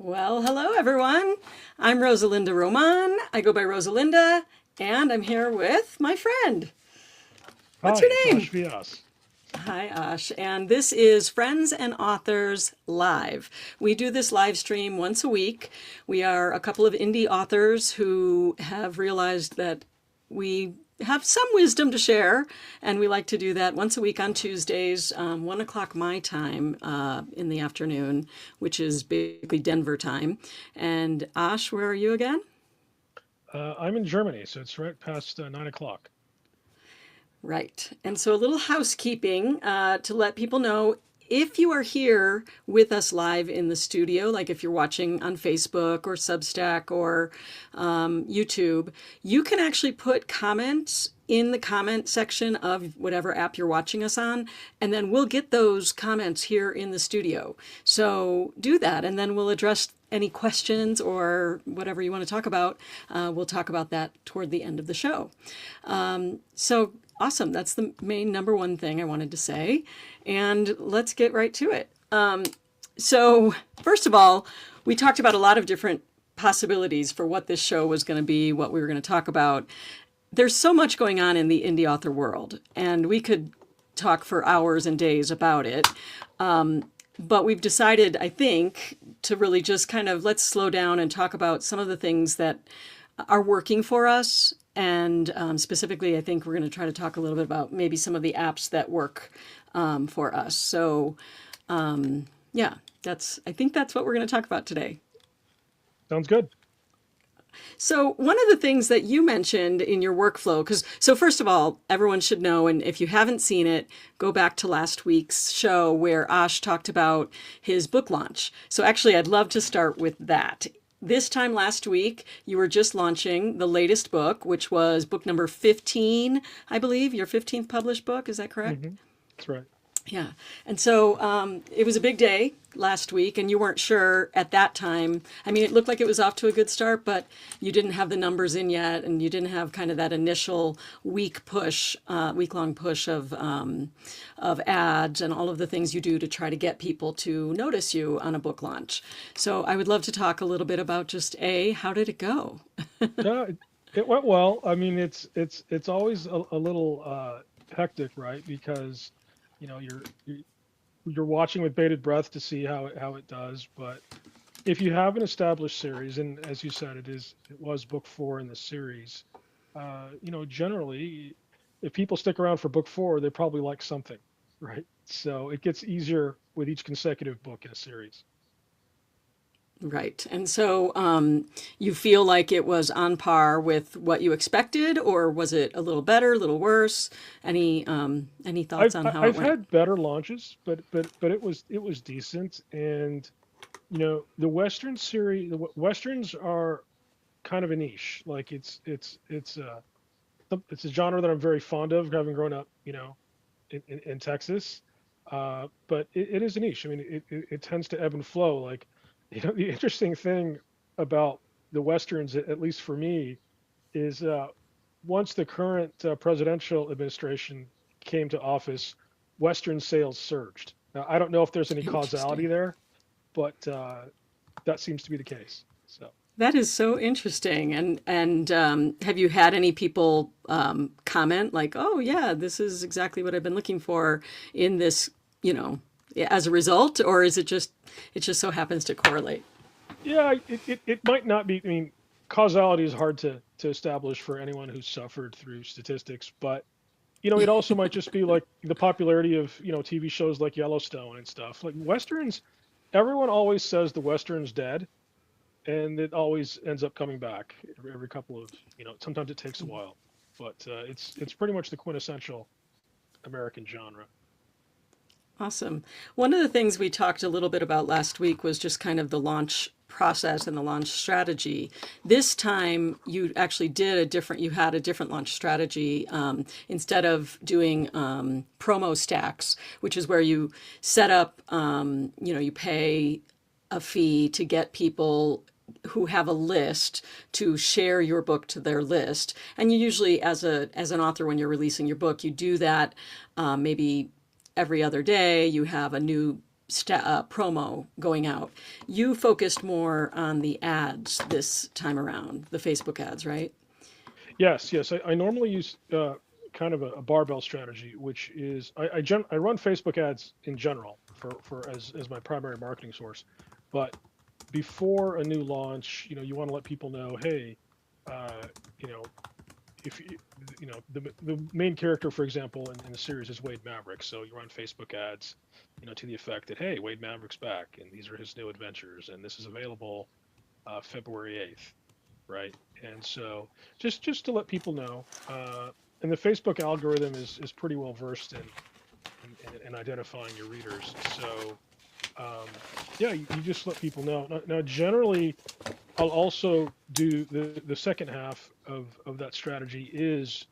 Well, hello everyone. I'm Rosalinda Roman. I go by Rosalinda, and I'm here with my friend. What's Hi, your it's name? Ash Vyas. Hi, Ash. And this is Friends and Authors Live. We do this live stream once a week. We are a couple of indie authors who have realized that we have some wisdom to share, and we like to do that once a week on Tuesdays, 1 o'clock my time in the afternoon, which is basically Denver time. And Ash, where are you again? I'm in Germany, so it's right past 9 o'clock. Right. And so a little housekeeping to let people know if you are here with us live in the studio, like if you're watching on Facebook or Substack or YouTube, you can actually put comments in the comment section of whatever app you're watching us on, and then we'll get those comments here in the studio. So do that, and then we'll address any questions or whatever you want to talk about. We'll talk about that toward the end of the show. So awesome. That's the main number one thing I wanted to say. And let's get right to it. So, first of all, we talked about a lot of different possibilities for what this show was going to be, what we were going to talk about. There's so much going on in the indie author world, and we could talk for hours and days about it. But we've decided, I think, to really just kind of let's slow down and talk about some of the things that are working for us. And specifically, I think we're going to try to talk a little bit about maybe some of the apps that work for us. So, yeah, I think that's what we're going to talk about today. Sounds good. So, one of the things that you mentioned in your workflow, so first of all, everyone should know, and if you haven't seen it, go back to last week's show where Ash talked about his book launch. So, actually, I'd love to start with that. This time last week, you were just launching the latest book, which was book number 15, I believe, your 15th published book. Is that correct? That's right. Yeah. And so it was a big day last week, and you weren't sure at that time. I mean, it looked like it was off to a good start, but you didn't have the numbers in yet, and you didn't have kind of that initial week-long push of ads and all of the things you do to try to get people to notice you on a book launch. So I would love to talk a little bit about just how did it go? It went well. I mean, it's always a little hectic, right? Because you're watching with bated breath to see how it does. But if you have an established series, and as you said, it was book four in the series. Generally, if people stick around for book four, they probably like something, right? So it gets easier with each consecutive book in a series. Right. And so you feel like it was on par with what you expected, or was it a little better, a little worse? Any thoughts I've on I- how it I've went? had better launches, but it was decent. And the Western series, Westerns are kind of a niche. Like it's a genre that I'm very fond of, having grown up, in Texas. But it is a niche. I mean, it tends to ebb and flow. Like, the interesting thing about the Westerns, at least for me, is once the current presidential administration came to office, Western sales surged. Now, I don't know if there's any causality Interesting. there, but that seems to be the case. So, That is so interesting. And have you had any people comment like, "Oh yeah, this is exactly what I've been looking for in this," you know, as a result, or is it just so happens to correlate? yeah, it might not be. I mean, causality is hard to establish for anyone who's suffered through statistics, but it also might just be like the popularity of TV shows like Yellowstone and stuff. Like Westerns, everyone always says the Western's dead, and it always ends up coming back every couple of sometimes it takes a while, but it's pretty much the quintessential American genre. Awesome. One of the things we talked a little bit about last week was just kind of the launch process and the launch strategy. This time you had a different launch strategy. Instead of doing promo stacks, which is where you set up, you pay a fee to get people who have a list to share your book to their list. And you usually, as an author, when you're releasing your book, you do that maybe every other day. You have a new promo going out. You focused more on the ads this time around, the Facebook ads, right? Yes, yes. I normally use kind of a barbell strategy, which is I run Facebook ads in general for as my primary marketing source. But before a new launch, you want to let people know, hey, uh, you know, if the main character, for example, in the series is Wade Maverick, so you run Facebook ads, to the effect that, hey, Wade Maverick's back, and these are his new adventures, and this is available February 8th, right? And so just to let people know, and the Facebook algorithm is pretty well versed in identifying your readers. So yeah, you just let people know. Now, generally, I'll also do the second half of that strategy is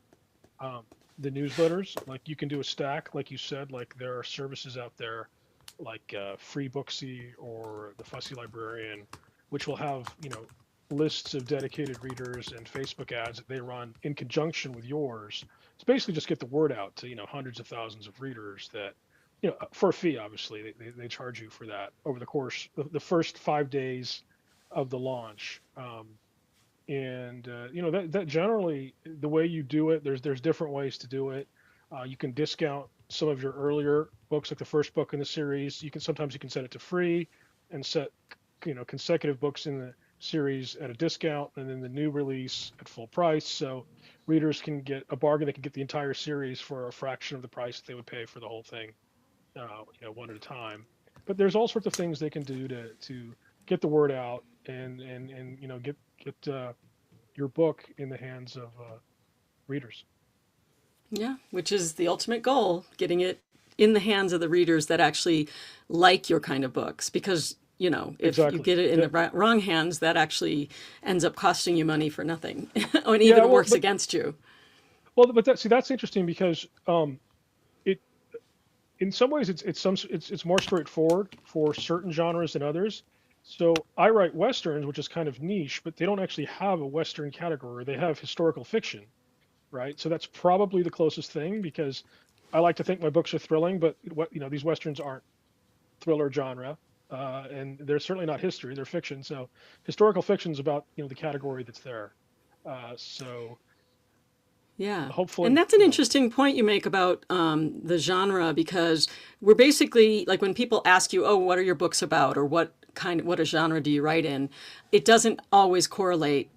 um, the newsletters. Like you can do a stack, like you said, like there are services out there like Free Booksy or the Fussy Librarian, which will have, lists of dedicated readers and Facebook ads that they run in conjunction with yours. To basically just get the word out to, hundreds of thousands of readers that, for a fee, obviously, they charge you for that over the course, the first 5 days of the launch. And that generally the way you do it, there's different ways to do it. You can discount some of your earlier books, like the first book in the series. You can set it to free and set consecutive books in the series at a discount, and then the new release at full price. So readers can get a bargain. They can get the entire series for a fraction of the price that they would pay for the whole thing, one at a time. But there's all sorts of things they can do to get the word out and get your book in the hands of readers. Yeah, which is the ultimate goal, getting it in the hands of the readers that actually like your kind of books. Because, if you Exactly. get it in Yeah. the wrong hands, that actually ends up costing you money for nothing, and Yeah. even Well, works against you. but that's interesting because it in some ways it's more straightforward for certain genres than others. So I write westerns, which is kind of niche, but they don't actually have a western category. They have historical fiction, right? So that's probably the closest thing because I like to think my books are thrilling, but these westerns aren't thriller genre, and they're certainly not history; they're fiction. So historical fiction is about the category that's there. So Yeah. And hopefully, that's an interesting point you make about the genre, because we're basically like, when people ask you, oh, what are your books about? Or what a genre do you write in? It doesn't always correlate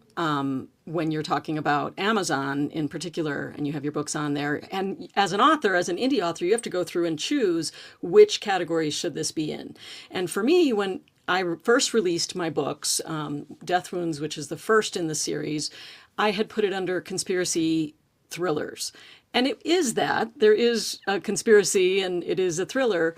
when you're talking about Amazon in particular and you have your books on there. And as an author, as an indie author, you have to go through and choose which categories should this be in. And for me, when I first released my books, Death Wounds, which is the first in the series, I had put it under conspiracy thrillers. And it is that. There is a conspiracy and it is a thriller.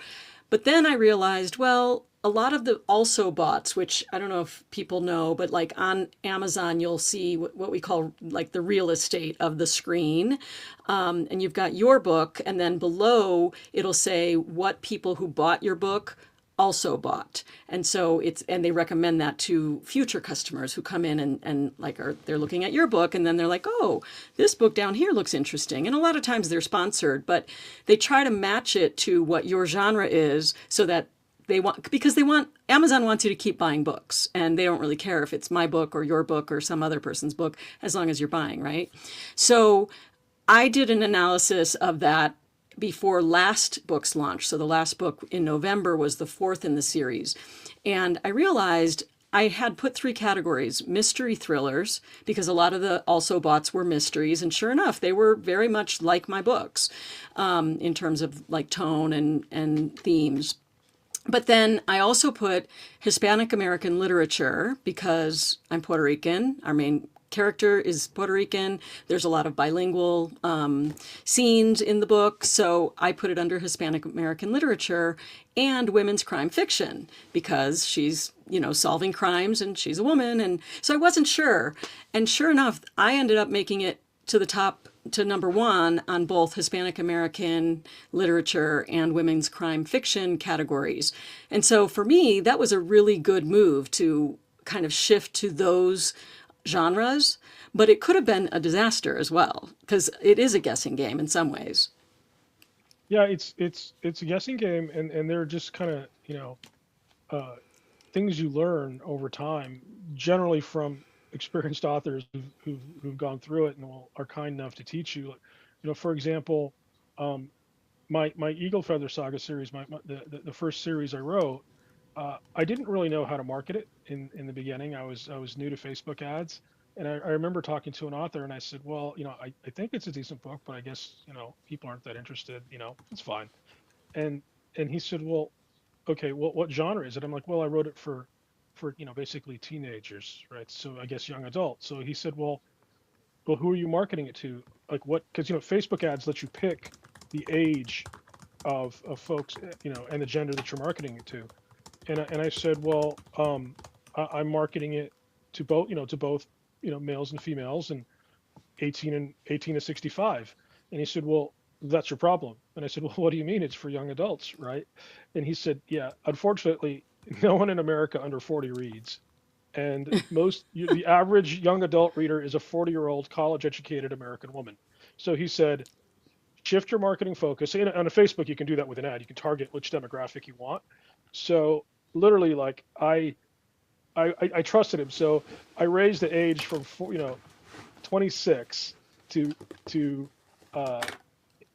But then I realized, well, a lot of the also bots, which I don't know if people know, but like on Amazon, you'll see what we call like the real estate of the screen. And you've got your book, and then below it'll say what people who bought your book also bought. And so and they recommend that to future customers who come in and like they're looking at your book, and then they're like, oh, this book down here looks interesting. And a lot of times they're sponsored, but they try to match it to what your genre is, so that because Amazon wants you to keep buying books, and they don't really care if it's my book or your book or some other person's book, as long as you're buying, right? So I did an analysis of that before last book's launch. So the last book in November was the fourth in the series. And I realized I had put three categories: mystery thrillers, because a lot of the also bots were mysteries. And sure enough, they were very much like my books in terms of like tone and themes. But then I also put Hispanic American literature, because I'm Puerto Rican. Our main character is Puerto Rican. There's a lot of bilingual scenes in the book. So I put it under Hispanic American literature and women's crime fiction, because she's, solving crimes and she's a woman. And so I wasn't sure. And sure enough, I ended up making it to the top, to number one on both Hispanic American literature and women's crime fiction categories. And so for me, that was a really good move to kind of shift to those genres, but it could have been a disaster as well, because it is a guessing game in some ways. Yeah, it's a guessing game, and they're just kind of, uh, things you learn over time, generally from experienced authors who've gone through it and are kind enough to teach you. Like, for example, um, my Eagle Feather Saga series, the first series I wrote, I didn't really know how to market it in the beginning. I was new to Facebook ads, and I remember talking to an author, and I said, well, I think it's a decent book, but I guess people aren't that interested. It's fine. And he said, well, okay, well, what genre is it? I'm like, well, I wrote it for basically teenagers, right? So I guess young adults. So he said, well, who are you marketing it to? Like what? Because Facebook ads let you pick the age of folks, and the gender that you're marketing it to. And I said, well, I'm marketing it to both males and females, and 18 to 65. And he said, well, that's your problem. And I said, well, what do you mean? It's for young adults, right? And he said, yeah, unfortunately, no one in America under 40 reads. And the average young adult reader is a 40-year-old college educated American woman. So he said, shift your marketing focus. And on a Facebook, you can do that with an ad. You can target which demographic you want. So literally, like I trusted him. So I raised the age from 26 to to uh,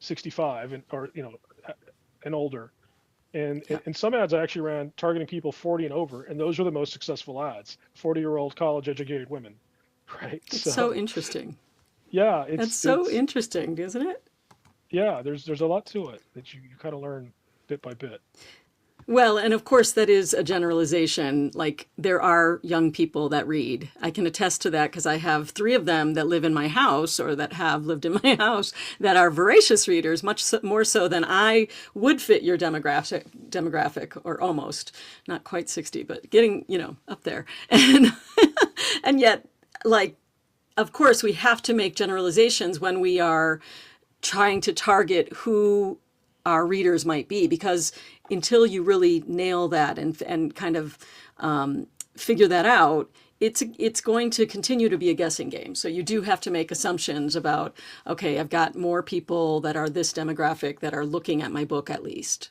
65 and older. And Yeah. and some ads I actually ran targeting people 40 and over, and those are the most successful ads. 40-year-old college educated women, right? It's so So interesting. yeah, That's it's so it's interesting, isn't it? yeah, there's a lot to it that you kind of learn bit by bit. Well, and of course, that is a generalization. Like, there are young people that read. I can attest to that because I have three of them that live in my house or that have lived in my house that are voracious readers, much more so than I would fit your demographic, or almost, not quite 60, but getting, up there. And yet, like, of course, we have to make generalizations when we are trying to target who our readers might be, because until you really nail that and kind of figure that out, it's going to continue to be a guessing game. So you do have to make assumptions about, okay, I've got more people that are this demographic that are looking at my book at least.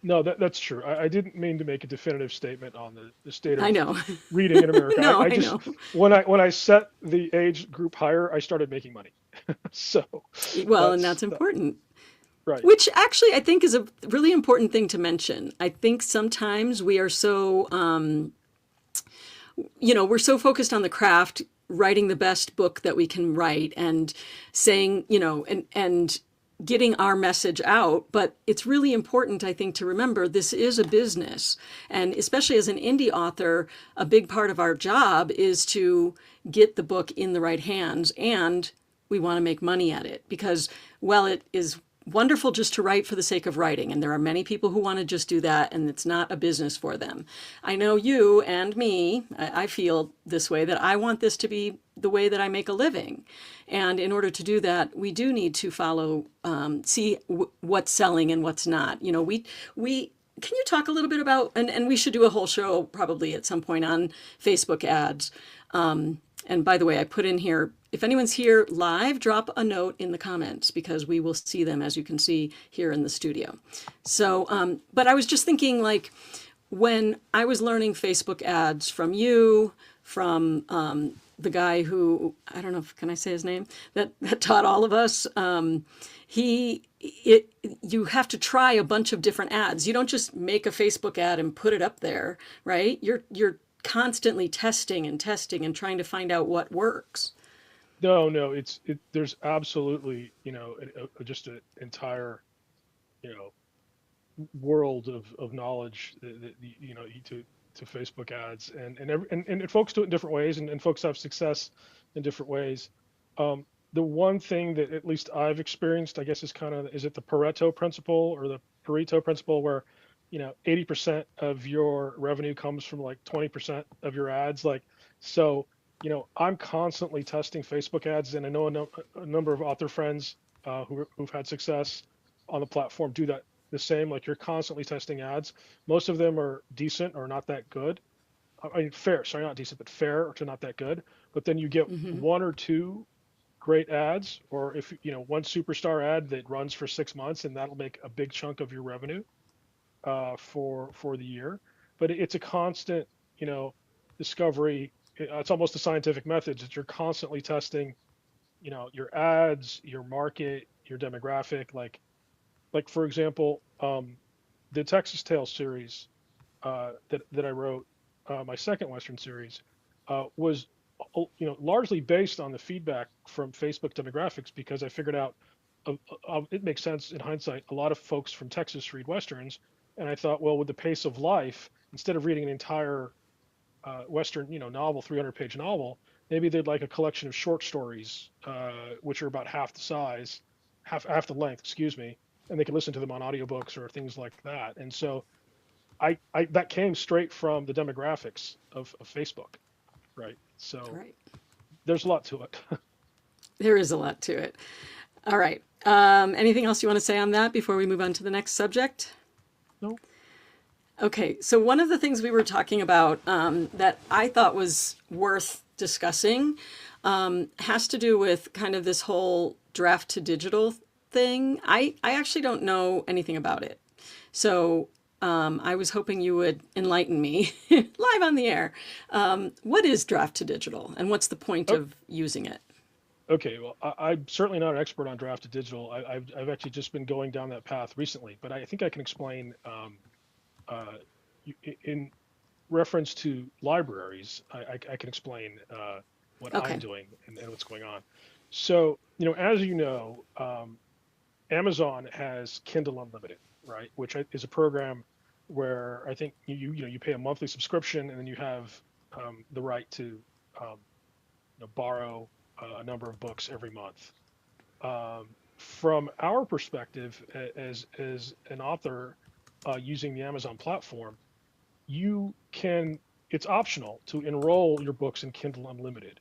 No, that's true. I didn't mean to make a definitive statement on the state I of know. reading in America. No, I I just know. when I set the age group higher, I started making money. So Well, and that's that's important. right. Which actually I think is a really important thing to mention. I think sometimes we are so we're so focused on the craft, writing the best book that we can write and saying, and getting our message out. But it's really important, I think, to remember this is a business. And especially as an indie author, a big part of our job is to get the book in the right hands, and we want to make money at it because, well, it is wonderful just to write for the sake of writing. And there are many people who want to just do that, and it's not a business for them. I know you and me, I feel this way, that I want this to be the way that I make a living. And in order to do that, we do need to follow, see what's selling and what's not. We can you talk a little bit about, and we should do a whole show probably at some point on Facebook ads. And by the way, I put in here, if anyone's here live, drop a note in the comments because we will see them, as you can see here in the studio. So, but I was just thinking, like, when I was learning Facebook ads from you, from the guy who, I don't know, can I say his name, that taught all of us, you have to try a bunch of different ads. You don't just make a Facebook ad and put it up there, right? You're constantly testing and testing and trying to find out what works. No, there's absolutely, just an entire, you know, world of knowledge to Facebook ads, and folks do it in different ways, and folks have success in different ways. The one thing that at least I've experienced, I guess, is it the Pareto principle or the Pareto principle, where 80% of your revenue comes from like 20% of your ads. Like, so I'm constantly testing Facebook ads, and I know a number of author friends who've had success on the platform do that the same. Like, you're constantly testing ads. Most of them are decent or not that good. I mean, fair, sorry, not decent, but fair to not that good. But then you get one or two great ads, or if one superstar ad that runs for 6 months, and that'll make a big chunk of your revenue for the year. But it's a constant, you know, discovery. It's almost a scientific method that you're constantly testing, your ads, your market, your demographic. Like for example, the Texas Tales series that I wrote, my second Western series, was largely based on the feedback from Facebook demographics, because I figured out it makes sense in hindsight. A lot of folks from Texas read Westerns, and I thought, well, with the pace of life, instead of reading an entire Western, novel, 300-page novel, maybe they'd like a collection of short stories, which are about half the size, half the length, excuse me, and they could listen to them on audiobooks or things like that. And so I that came straight from the demographics of Facebook, right? So Right. there's a lot to it. There is a lot to it. All right. Anything else you want to say on that before we move on to the next subject? No. Okay, so one of the things we were talking about that I thought was worth discussing has to do with kind of this whole draft to digital thing. I actually don't know anything about it. So I was hoping you would enlighten me live on the air. What is draft to digital and what's the point Oh, of using it? okay. Well, I'm certainly not an expert on draft to digital. I've actually just been going down that path recently, but I think I can explain uh, in reference to libraries. I can explain what I'm Okay. doing and what's going on. So, as you know, Amazon has Kindle Unlimited, right? Which is a program where I think you pay a monthly subscription, and then you have the right to um, borrow a number of books every month. From our perspective, as an author using the Amazon platform, you can it's optional to enroll your books in Kindle Unlimited.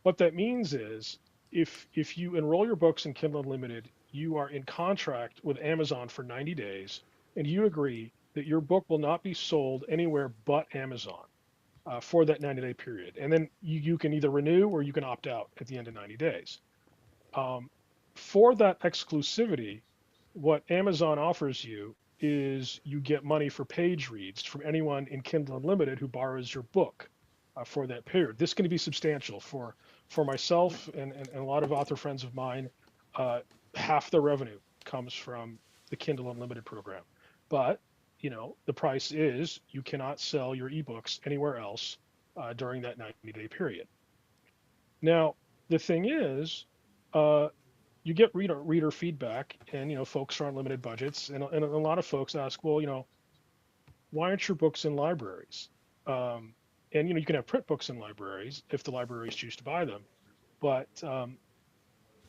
What that means is, if you enroll your books in Kindle Unlimited, you are in contract with Amazon for 90 days, and you agree that your book will not be sold anywhere but Amazon for that 90-day period. And then you can either renew or you can opt out at the end of 90 days. Um, for that exclusivity, what Amazon offers you is you get money for page reads from anyone in Kindle Unlimited who borrows your book for that period. This is going to be substantial for myself and a lot of author friends of mine. Uh, Half the revenue comes from the Kindle Unlimited program, but the price is you cannot sell your ebooks anywhere else during that 90-day period. Now, the thing is, uh, you get reader feedback, and folks are on limited budgets, and a lot of folks ask, well, why aren't your books in libraries? Um, and you can have print books in libraries if the libraries choose to buy them, but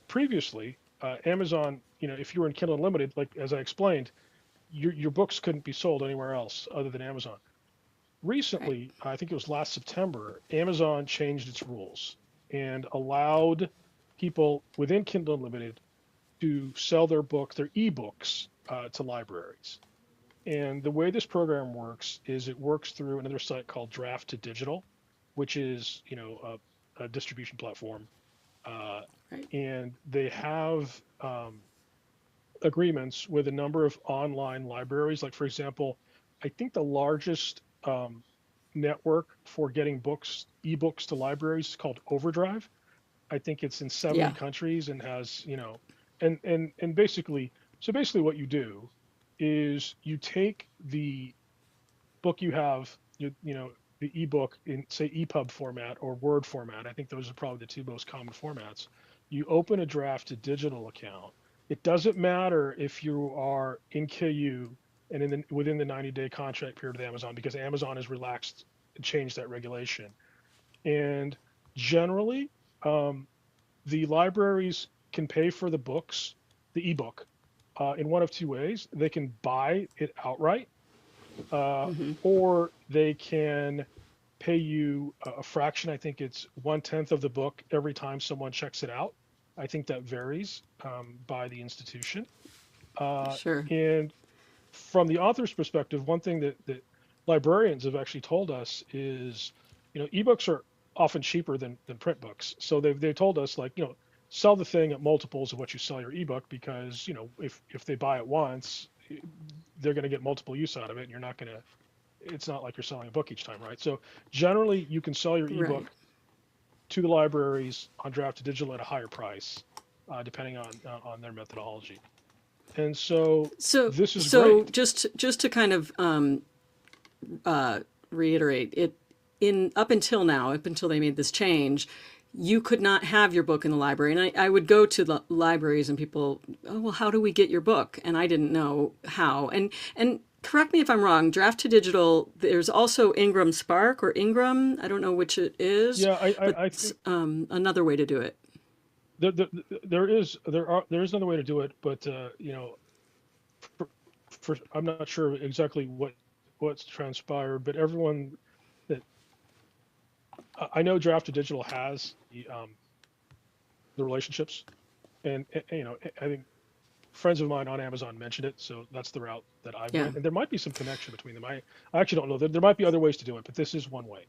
previously, Amazon, if you were in Kindle Unlimited, like as I explained, your books couldn't be sold anywhere else other than Amazon. Right. Recently, I think it was last September, Amazon changed its rules and allowed people within Kindle Unlimited to sell their ebooks to libraries. And the way this program works is it works through another site called Draft to Digital, which is a distribution platform, uh, Right. and they have agreements with a number of online libraries. Like for example, I think the largest network for getting ebooks to libraries is called Overdrive. I think it's in 70 Yeah. countries and has, and basically, so basically what you do is you take the book you have, the ebook in say EPUB format or Word format. I think those are probably the two most common formats. You open a draft to digital account. It doesn't matter if you are in KU and within the 90-day contract period with Amazon, because Amazon has relaxed and changed that regulation. And generally, um, the libraries can pay for the books, the ebook, in one of two ways. They can buy it outright, uh, or they can pay you a fraction. I think it's 1/10 of the book every time someone checks it out. I think that varies by the institution. Uh, Sure. and from the author's perspective, one thing that librarians have actually told us is, ebooks are often cheaper than print books. So they've told us, like, sell the thing at multiples of what you sell your ebook, because if they buy it once, they're going to get multiple use out of it, and you're not going to. It's not like you're selling a book each time, right? So generally, you can sell your Right. ebook to the libraries on draft to digital at a higher price, depending on their methodology. And so So, this is so great. just to kind of uh, reiterate it, in up until now, up until they made this change, you could not have your book in the library. And I would go to the libraries and people, oh, well, how do we get your book? And I didn't know how. And correct me if I'm wrong, draft to digital, there's also Ingram Spark or Ingram. I don't know which it is, Yeah, but I think another way to do it. there is another way to do it, but for, I'm not sure exactly what's transpired, but everyone that I know draft to digital has the relationships, and I think friends of mine on Amazon mentioned it, so that's the route that I Yeah. went. And there might be some connection between them. I actually don't know. There might be other ways to do it, but this is one way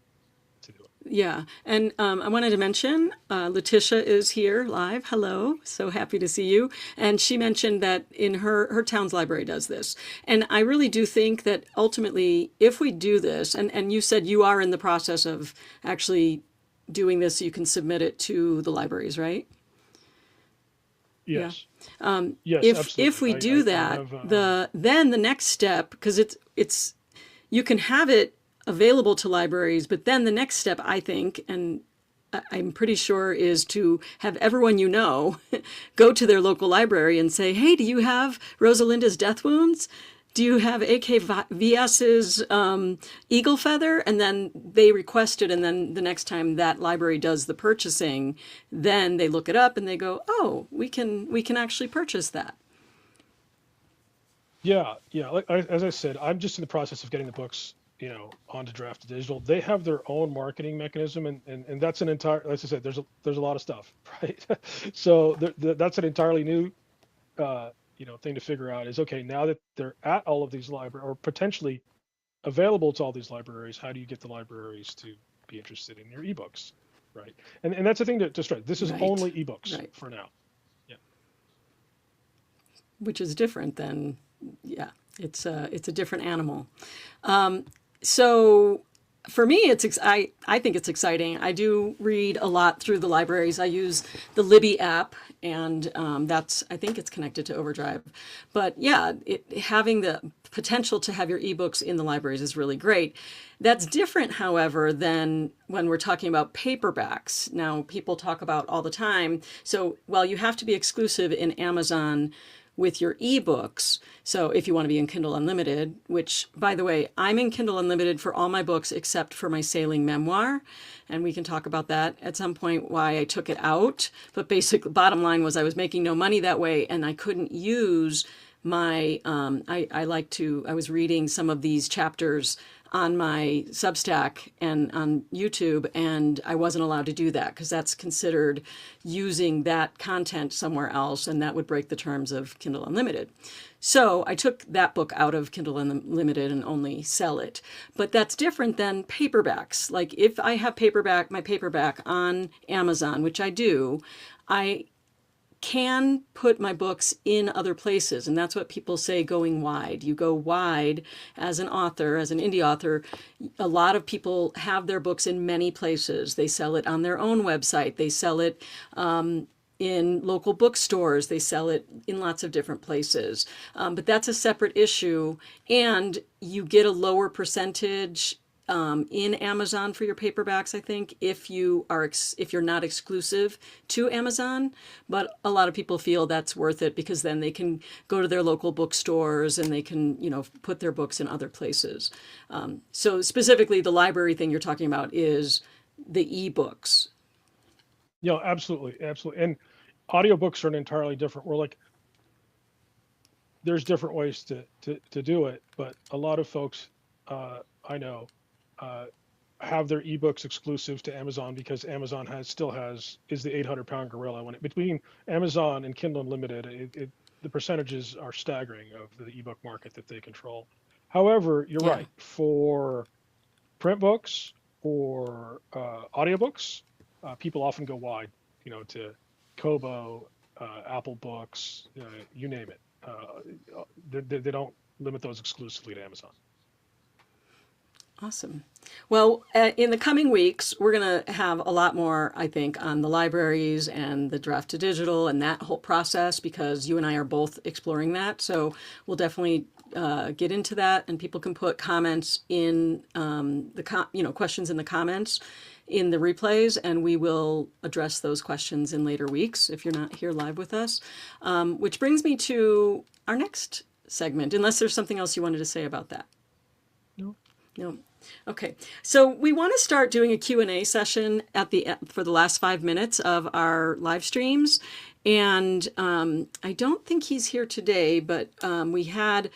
to do it. Yeah, and I wanted to mention Letitia is here live. Hello, so happy to see you. And she mentioned that in her town's library does this, and I really do think that ultimately, if we do this, and you said you are in the process of actually doing this, so you can submit it to the libraries, right? Yeah. Yes, yes, If absolutely. we do I that, have then the next step, because it's you can have it available to libraries, but then the next step, I think, and I'm pretty sure, is to have everyone you know go to their local library and say, hey, do you have Rosalinda's Death Wounds? Do you have AKVS's Eagle Feather? And then they request it, and then the next time that library does the purchasing, then they look it up and they go, oh, we can actually purchase that. yeah, yeah. As I said, I'm just in the process of getting the books, onto draft to digital. They have their own marketing mechanism, and that's an entire. As I said, there's a lot of stuff, right? So that's an entirely new thing to figure out. Is okay now that they're at all of these libraries, or potentially available to all these libraries. How do you get the libraries to be interested in your ebooks, right? And that's the thing to stress. This is Right, only ebooks right. for now. Yeah. Which is different than, yeah, it's a different animal. So for me, I think it's exciting. I do read a lot through the libraries. I use the Libby app, and that's, I think it's connected to Overdrive. But yeah, having the potential to have your ebooks in the libraries is really great. That's different, however, than when we're talking about paperbacks. Now, people talk about all the time. So while you have to be exclusive in Amazon with your ebooks. So if you want to be in Kindle Unlimited, which, by the way, I'm in Kindle Unlimited for all my books except for my sailing memoir, and we can talk about that at some point why I took it out. But basically, bottom line was I was making no money that way, and I couldn't use my. I was reading some of these chapters on my Substack and on YouTube, and I wasn't allowed to do that because that's considered using that content somewhere else, and that would break the terms of Kindle Unlimited. So I took that book out of Kindle Unlimited and only sell it. But that's different than paperbacks. Like if I have my paperback on Amazon, which I do, I can put my books in other places. And that's what people say, going wide. You go wide as an author, as an indie author. A lot of people have their books in many places. They sell it on their own website. They sell it in local bookstores. They sell it in lots of different places. But that's a separate issue. And you get a lower percentage in Amazon for your paperbacks, I think, if you're not exclusive to Amazon. But a lot of people feel that's worth it because then they can go to their local bookstores and they can, put their books in other places. So specifically, the library thing you're talking about is the ebooks. Absolutely, absolutely. And audiobooks are an entirely different. We're like, there's different ways to do it, but a lot of folks I know uh, have their ebooks exclusive to Amazon because Amazon is the 800-pound gorilla. When between Amazon and Kindle Unlimited, the percentages are staggering of the ebook market that they control. However, you're Yeah. right, for print books or audiobooks, people often go wide, to Kobo, Apple Books, you name it. They don't limit those exclusively to Amazon. Awesome. Well, in the coming weeks, we're going to have a lot more, I think, on the libraries and the draft to digital and that whole process because you and I are both exploring that. So we'll definitely get into that, and people can put comments in questions in the comments in the replays, and we will address those questions in later weeks if you're not here live with us. Which brings me to our next segment, unless there's something else you wanted to say about that. No. No. Okay. So we want to start doing a Q&A session for the last 5 minutes of our live streams. And I don't think he's here today, but we had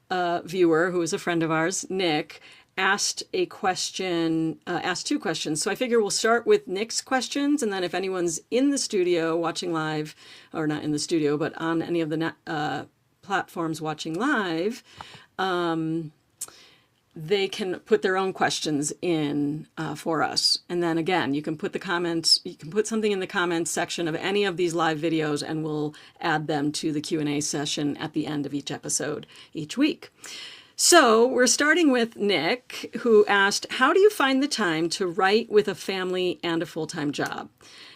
a viewer who is a friend of ours, Nick, asked two questions. So I figure we'll start with Nick's questions, and then if anyone's in the studio watching live, or not in the studio, but on any of the platforms watching live, they can put their own questions in for us. And then again, you can put something in the comments section of any of these live videos, and we'll add them to the Q&A session at the end of each episode each week. So we're starting with Nick, who asked, how do you find the time to write with a family and a full-time job?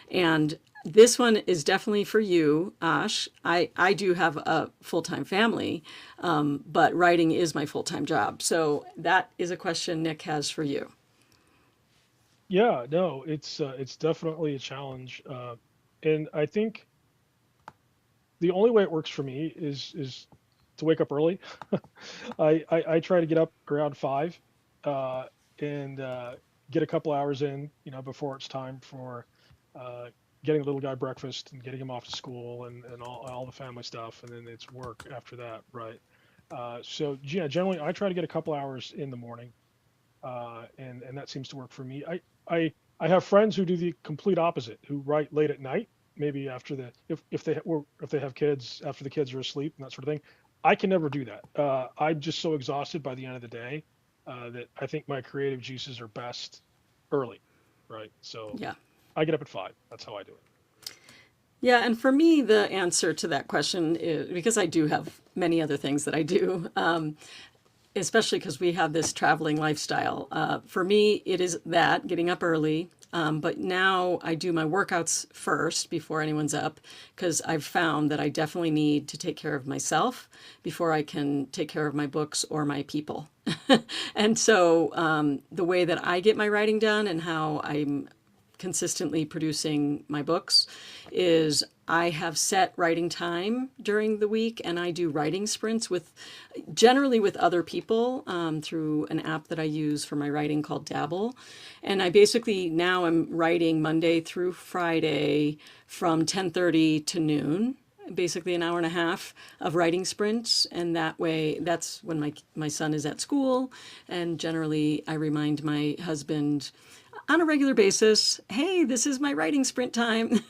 And this one is definitely for you, Ash. I do have a full-time family, but writing is my full-time job. So that is a question Nick has for you. Yeah, no, it's definitely a challenge, and I think the only way it works for me is to wake up early. I try to get up around 5, uh, and get a couple hours in, before it's time for uh, getting the little guy breakfast and getting him off to school and all the family stuff, and then it's work after that, right? So yeah, generally I try to get a couple hours in the morning, and that seems to work for me. I have friends who do the complete opposite, who write late at night, maybe after if they have kids after the kids are asleep and that sort of thing. I can never do that. I'm just so exhausted by the end of the day that I think my creative juices are best early, right? So Yeah. I get up at 5. That's how I do it. Yeah, and for me, the answer to that question is because I do have many other things that I do, especially because we have this traveling lifestyle. For me, it is that getting up early. But now I do my workouts first before anyone's up because I've found that I definitely need to take care of myself before I can take care of my books or my people. And so the way that I get my writing done and how I'm consistently producing my books is I have set writing time during the week, and I do writing sprints generally with other people through an app that I use for my writing called Dabble. And I basically now am writing Monday through Friday from 10:30 to noon, basically an hour and a half of writing sprints. And that way, that's when my son is at school. And generally, I remind my husband on a regular basis, hey, this is my writing sprint time.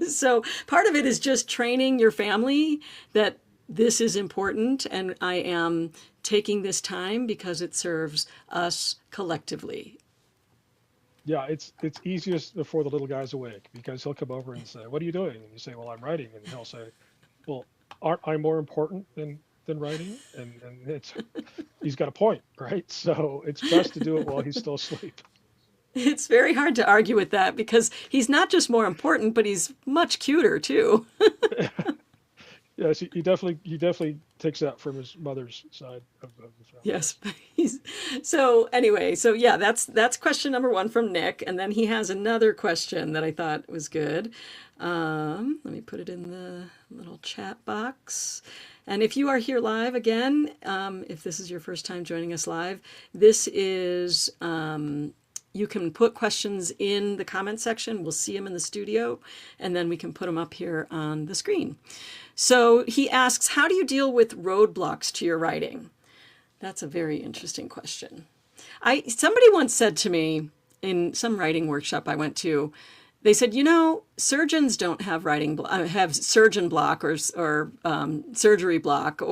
So part of it is just training your family that this is important, and I am taking this time because it serves us collectively. Yeah, it's easiest before the little guy's awake because he'll come over and say, "What are you doing?" And you say, "Well, I'm writing," and he'll say, "Well, aren't I more important than writing?" And he's got a point, right? So it's best to do it while he's still asleep. It's very hard to argue with that because he's not just more important, but he's much cuter too. Yes, he definitely takes that from his mother's side of the family. Yes. So anyway, so yeah, that's question number one from Nick, and then he has another question that I thought was good. Let me put it in the little chat box. And if you are here live again, if this is your first time joining us live, this is you can put questions in the comment section. We'll see them in the studio, and then we can put them up here on the screen. So he asks, how do you deal with roadblocks to your writing? That's a very interesting question. Somebody once said to me in some writing workshop I went to, they said, surgeons don't have have surgeon block or surgery block,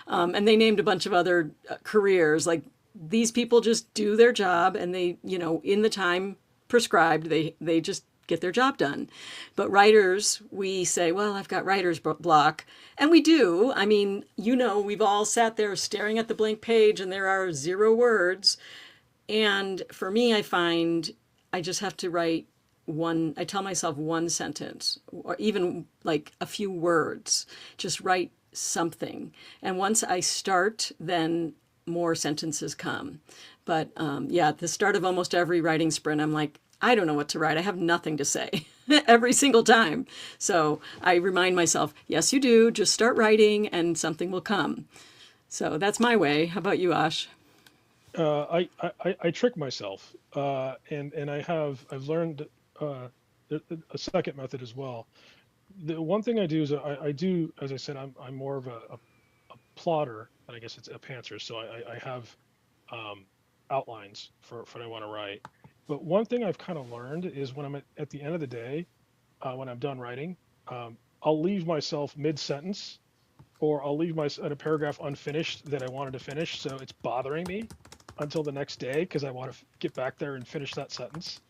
and they named a bunch of other careers. Like these people just do their job, and they, in the time prescribed, they just get their job done. But writers, we say, well, I've got writer's block. And we do. I mean, we've all sat there staring at the blank page and there are 0 words. And for me, I find I just have to write I tell myself one sentence or even like a few words. Just write something. And once I start, then more sentences come. But yeah, at the start of almost every writing sprint, I'm like, I don't know what to write. I have nothing to say every single time. So I remind myself, yes, you do. Just start writing and something will come. So that's my way. How about you, Ash? I trick myself, and I've learned uh, a second method as well. The one thing I do is I do, as I said, I'm more of a plotter, and I guess it's a pantser. So I have um, outlines for what I want to write. But one thing I've kind of learned is when I'm at the end of the day, when I'm done writing, I'll leave myself mid-sentence, or I'll leave my a paragraph unfinished that I wanted to finish, so it's bothering me until the next day because I want to get back there and finish that sentence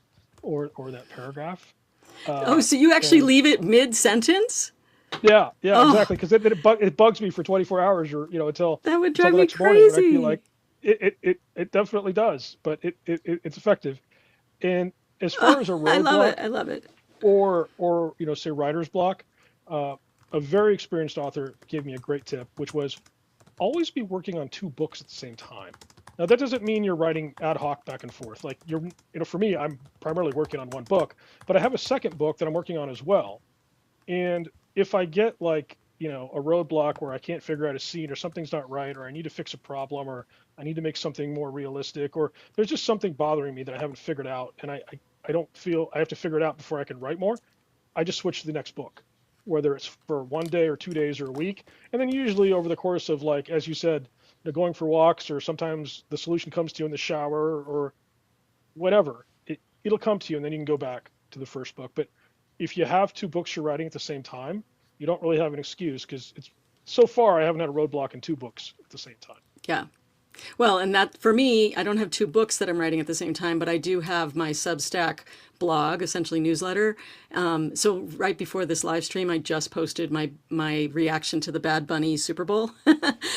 or that paragraph. Oh, Uh, so you actually and leave it mid sentence? yeah, yeah, Oh, exactly. Because it bugs me for 24 hours, or that would until drive the me next morning when I feel like crazy. it definitely does, but it's effective. And as far Oh, as a I love roadblock it. I love it. or say writer's block, uh, a very experienced author gave me a great tip, which was always be working on 2 books at the same time. Now that doesn't mean you're writing ad hoc back and forth. Like for me, I'm primarily working on one book, but I have a second book that I'm working on as well. And if I get like, a roadblock where I can't figure out a scene or something's not right, or I need to fix a problem, or I need to make something more realistic, or there's just something bothering me that I haven't figured out, and I don't feel I have to figure it out before I can write more, I just switch to the next book, whether it's for one day or 2 days or a week. And then usually over the course of, like, as you said, going for walks, or sometimes the solution comes to you in the shower or whatever, it'll come to you and then you can go back to the first book. But if you have 2 books you're writing at the same time, you don't really have an excuse because it's so far I haven't had a roadblock in 2 books at the same time. Yeah. Well, and that for me, I don't have 2 books that I'm writing at the same time, but I do have my Substack blog, essentially newsletter. So right before this live stream, I just posted my reaction to the Bad Bunny Super Bowl,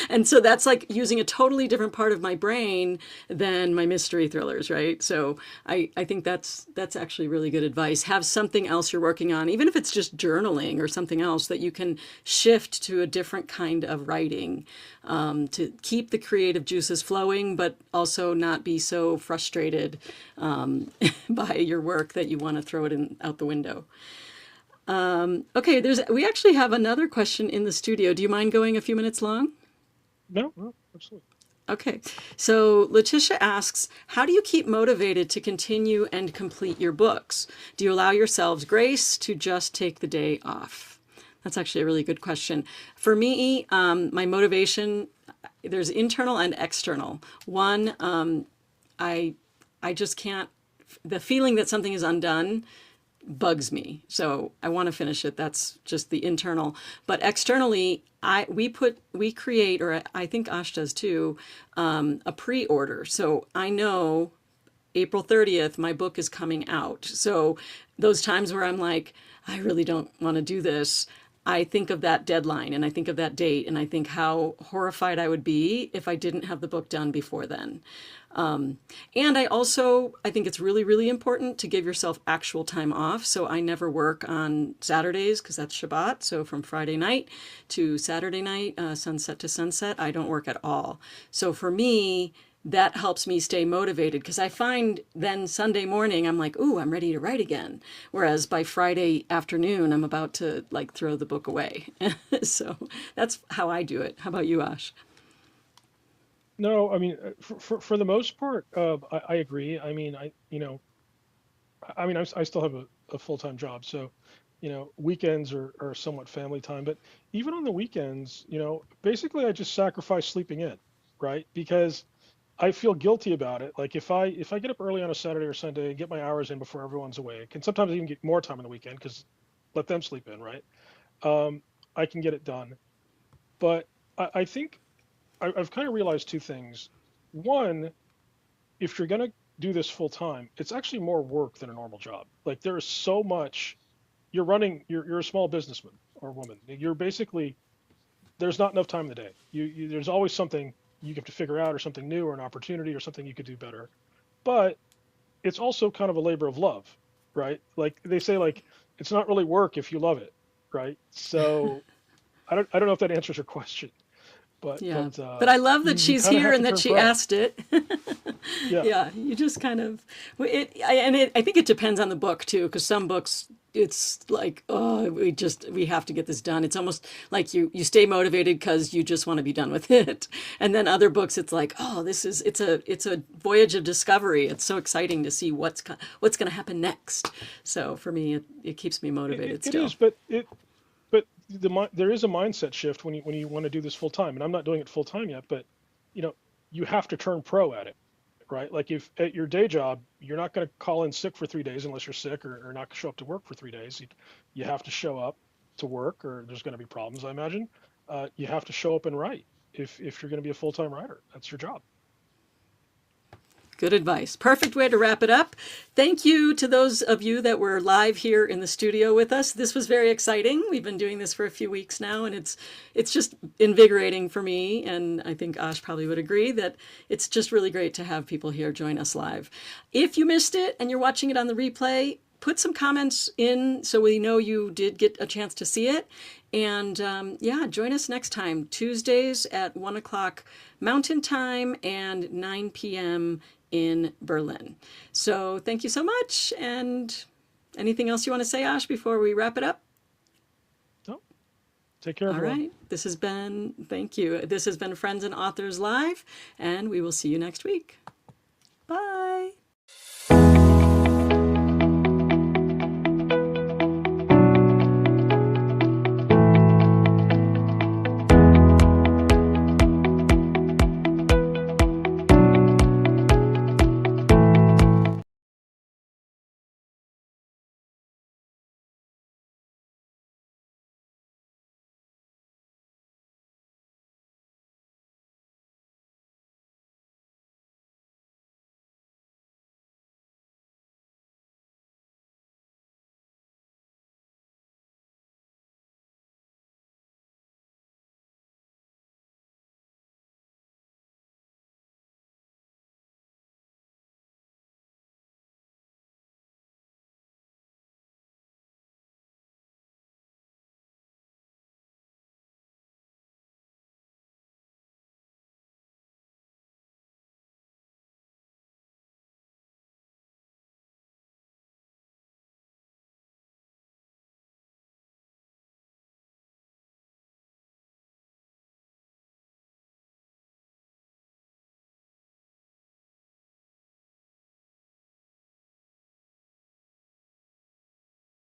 and so that's like using a totally different part of my brain than my mystery thrillers, right? So I think that's actually really good advice. Have something else you're working on, even if it's just journaling or something else that you can shift to a different kind of writing, to keep the creative juices flowing, but also not be so frustrated by your work that you want to throw it out the window. Okay, we actually have another question in the studio. Do you mind going a few minutes long? No, no, absolutely. Okay, so Letitia asks, how do you keep motivated to continue and complete your books? Do you allow yourselves grace to just take the day off? That's actually a really good question. For me, my motivation, there's internal and external. One, I I just can't. The feeling that something is undone bugs me. So I want to finish it. That's just the internal. But externally, we create, or I think Ash does too, a pre-order. So I know April 30th, my book is coming out. So those times where I'm like, I really don't want to do this, I think of that deadline and I think of that date and I think how horrified I would be if I didn't have the book done before then. And I think it's really, really important to give yourself actual time off. So I never work on Saturdays because that's Shabbat. So from Friday night to Saturday night, sunset to sunset, I don't work at all. So for me, that helps me stay motivated because I find then Sunday morning I'm like, ooh, I'm ready to write again. Whereas by Friday afternoon, I'm about to like throw the book away. So that's how I do it. How about you, Ash? No, I mean, for the most part, I agree. I mean, I still have a full-time job, so weekends are somewhat family time. But even on the weekends, basically I just sacrifice sleeping in, right? Because I feel guilty about it. Like if I get up early on a Saturday or Sunday and get my hours in before everyone's awake, and sometimes I even get more time on the weekend because let them sleep in, right? Um, I can get it done. But I think I've kind of realized 2 things. One, if you're gonna do this full time, it's actually more work than a normal job. Like there is so much. You're a small businessman or woman. You're basically there's not enough time in the day. There's always something you have to figure out, or something new, or an opportunity, or something you could do better. But it's also kind of a labor of love, right? Like they say, like it's not really work if you love it, right? So I don't know if that answers your question, but Yeah. but But I love that you she's kind of here have to and that turn she pro. asked it. Yeah. Yeah, you just kind of I think it depends on the book too, because some books it's like, oh, we have to get this done. It's almost like you stay motivated because you just want to be done with it. And then other books it's like, oh, it's a voyage of discovery. It's so exciting to see what's going to happen next. So for me it keeps me motivated It still. is, but there is a mindset shift when you want to do this full time, and I'm not doing it full time yet, but you know you have to turn pro at it, right? Like if at your day job you're not going to call in sick for 3 days unless you're sick, or not show up to work for 3 days. You have to show up to work, or there's going to be problems, I imagine. You have to show up and write if you're going to be a full time writer. That's your job. Good advice. Perfect way to wrap it up. Thank you to those of you that were live here in the studio with us. This was very exciting. We've been doing this for a few weeks now, and it's just invigorating for me. And I think Ash probably would agree that it's just really great to have people here join us live. If you missed it and you're watching it on the replay, put some comments in so we know you did get a chance to see it. And yeah, join us next time, Tuesdays at 1 o'clock Mountain Time and 9 p.m. in Berlin. So thank you so much. And anything else you want to say, Ash, before we wrap it up? So take care, All everyone. right. Thank you. This has been Friends and Authors Live, and we will see you next week. Bye.